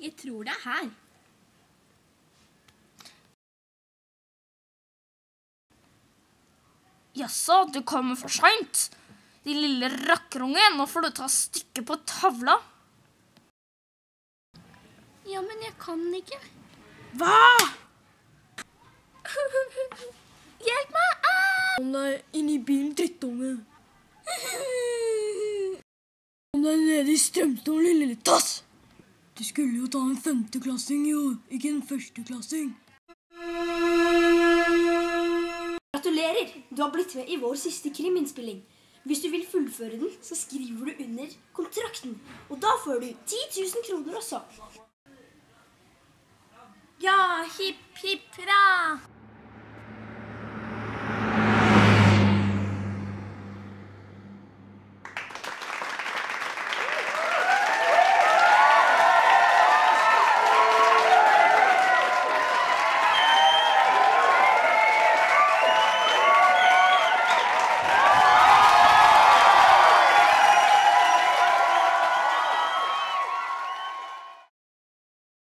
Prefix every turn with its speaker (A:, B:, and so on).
A: Jeg tror det her.
B: Jaså, du kommer for sent. De lille rakkerunge, nå får du ta stykket på tavla.
A: Ja, men jeg kan ikke.
B: Hva?
A: Hjelp meg!
C: Kom deg inn i bilen, drittunge. Kom deg ned i strømstolen, lille tass. Du skulle jo ta en 5.-klassing, jo, ikke en 1.-klassing.
D: Gratulerer! Du har blitt med i vår siste kriminnspilling. Hvis du vil fullføre den, så skriver du under kontrakten. Og da får du 10 000 kroner også.
A: Ja, hipp, hipp, hurra!